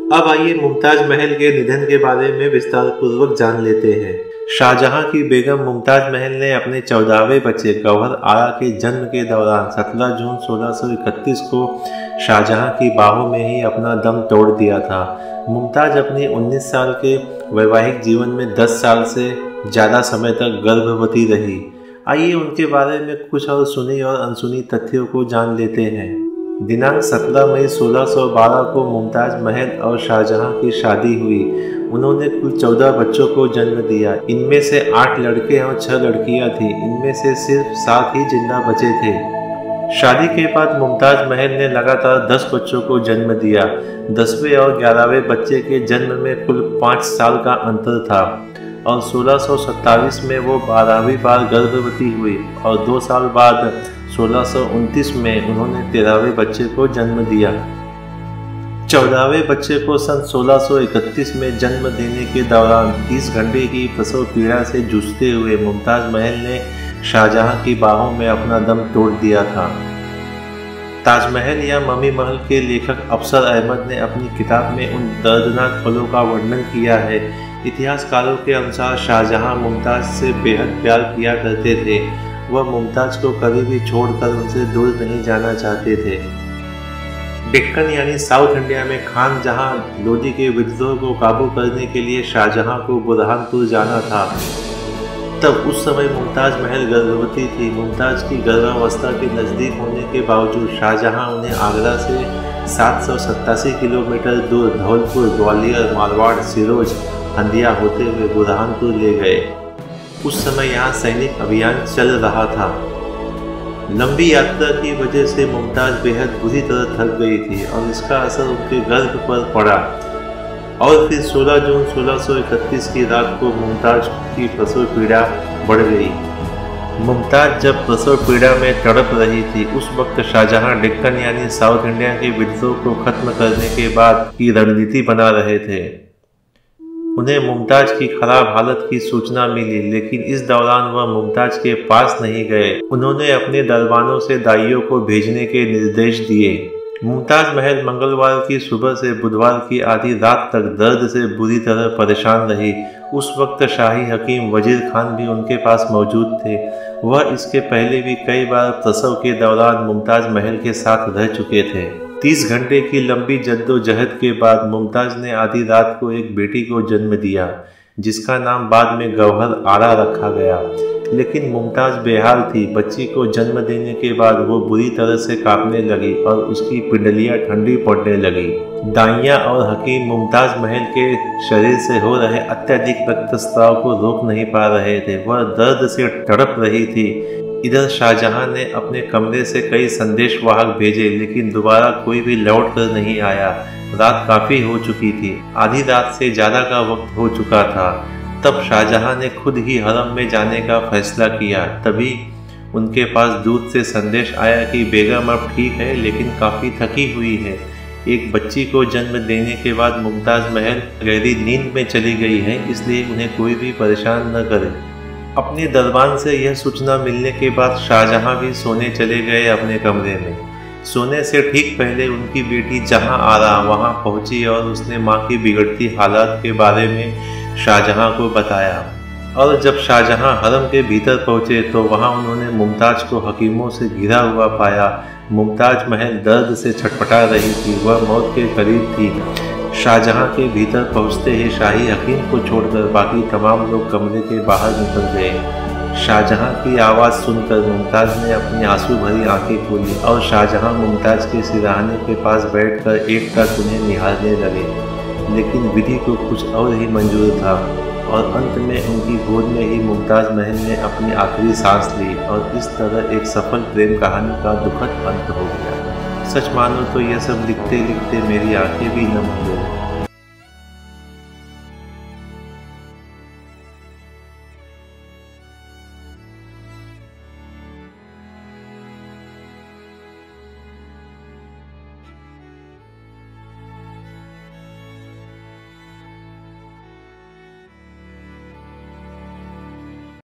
अब आइए मुमताज महल के निधन के बारे में विस्तार पूर्वक जान लेते हैं। शाहजहां की बेगम मुमताज महल ने अपने 14वें बच्चे गौहर आरा के जन्म के दौरान 17 जून 1631 को शाहजहां की बाहों में ही अपना दम तोड़ दिया था। मुमताज अपने 19 साल के वैवाहिक जीवन में 10 साल से ज़्यादा समय तक गर्भवती रही। आइए उनके बारे में कुछ और सुनी और अनसुनी तथ्यों को जान लेते हैं। दिनांक 17 मई 1612 को मुमताज महल और शाहजहां की शादी हुई। उन्होंने कुल 14 बच्चों को जन्म दिया। इनमें से 8 लड़के और 6 लड़कियां थीं। इनमें से सिर्फ 7 ही जिंदा बचे थे। शादी के बाद मुमताज महल ने लगातार 10 बच्चों को जन्म दिया। 10वें और 11वें बच्चे के जन्म में कुल 5 साल का अंतर था और 1627 में वो 12वीं बार गर्भवती हुई और 2 साल बाद 1629 में उन्होंने 13वें बच्चे को जन्म दिया। 14वें बच्चे को सन 1631 में जन्म देने के दौरान 30 घंटे की प्रसव पीड़ा से जूझते हुए मुमताज महल ने शाहजहां की बाहों में अपना दम तोड़ दिया था। ताजमहल या ममी महल के लेखक अफसर अहमद ने अपनी किताब में उन दर्दनाक पलों का वर्णन किया है। इतिहासकारों के अनुसार शाहजहां मुमताज से बेहद प्यार किया करते थे। वह मुमताज को कभी भी छोड़कर उनसे दूर नहीं जाना चाहते थे। डेक्कन यानी साउथ इंडिया में खान जहां लोदी के विद्रोह को काबू करने के लिए शाहजहां को बुरहानपुर जाना था, तब उस समय मुमताज महल गर्भवती थी। मुमताज की गर्भावस्था के नज़दीक होने के बावजूद शाहजहां उन्हें आगरा से 787 किलोमीटर दूर धौलपुर, ग्वालियर, मारवाड़, सिरोज, हंदिया होते हुए बुरहानपुर ले गए। उस समय यहाँ सैनिक अभियान चल रहा था। लंबी यात्रा की वजह से मुमताज बेहद बुरी तरह थक गई थी और इसका असर उनके गर्भ पर पड़ा और फिर 16 जून 1631 की रात को मुमताज की प्रसव पीड़ा बढ़ गई। मुमताज जब प्रसव पीड़ा में तड़प रही थी, उस वक्त शाहजहां डेक्कन यानी साउथ इंडिया के विद्रोह को खत्म करने के बाद की रणनीति बना रहे थे। उन्हें मुमताज की खराब हालत की सूचना मिली, लेकिन इस दौरान वह मुमताज के पास नहीं गए। उन्होंने अपने दरबानों से दाइयों को भेजने के निर्देश दिए। मुमताज महल मंगलवार की सुबह से बुधवार की आधी रात तक दर्द से बुरी तरह परेशान रही। उस वक्त शाही हकीम वजीर खान भी उनके पास मौजूद थे। वह इसके पहले भी कई बार प्रसव के दौरान मुमताज महल के साथ रह चुके थे। 30 घंटे की लंबी जद्दोजहद के बाद मुमताज ने आधी रात को एक बेटी को जन्म दिया, जिसका नाम बाद में गौहर आरा रखा गया। लेकिन मुमताज बेहाल थी। बच्ची को जन्म देने के बाद वो बुरी तरह से कांपने लगी और उसकी पिंडलियां ठंडी पड़ने लगी। दाइयां और हकीम मुमताज महल के शरीर से हो रहे अत्यधिक रक्तस्राव को रोक नहीं पा रहे थे। वह दर्द से तड़प रही थी। इधर शाहजहां ने अपने कमरे से कई संदेशवाहक भेजे, लेकिन दोबारा कोई भी लौट कर नहीं आया। रात काफी हो चुकी थी। आधी रात से ज्यादा का वक्त हो चुका था। तब शाहजहां ने खुद ही हरम में जाने का फैसला किया। तभी उनके पास दूत से संदेश आया कि बेगम अब ठीक है, लेकिन काफी थकी हुई है। एक बच्ची को जन्म देने के बाद मुमताज महल गहरी नींद में चली गई है, इसलिए उन्हें कोई भी परेशान न करे। अपने दरबान से यह सूचना मिलने के बाद शाहजहां भी सोने चले गए अपने कमरे में। सोने से ठीक पहले उनकी बेटी जहां आरा वहां पहुंची और उसने मां की बिगड़ती हालात के बारे में शाहजहां को बताया। और जब शाहजहां हरम के भीतर पहुंचे तो वहां उन्होंने मुमताज को हकीमों से घिरा हुआ पाया। मुमताज महल दर्द से छटपटा रही थी। वह मौत के करीब थी। शाहजहां के भीतर पहुंचते ही शाही हकीम को छोड़कर बाकी तमाम लोग कमरे के बाहर निकल गए। शाहजहां की आवाज़ सुनकर मुमताज ने अपनी आंसू भरी आंखें खोली और शाहजहां मुमताज के सिरहाने के पास बैठकर एक टक उन्हें निहारने लगे। लेकिन विधि को कुछ और ही मंजूर था और अंत में उनकी गोद में ही मुमताज महल ने अपनी आखिरी सांस ली और इस तरह एक सफल प्रेम कहानी का दुखद अंत हो गया। सच मानो तो यह सब लिखते लिखते मेरी आंखें भी नम हो गई।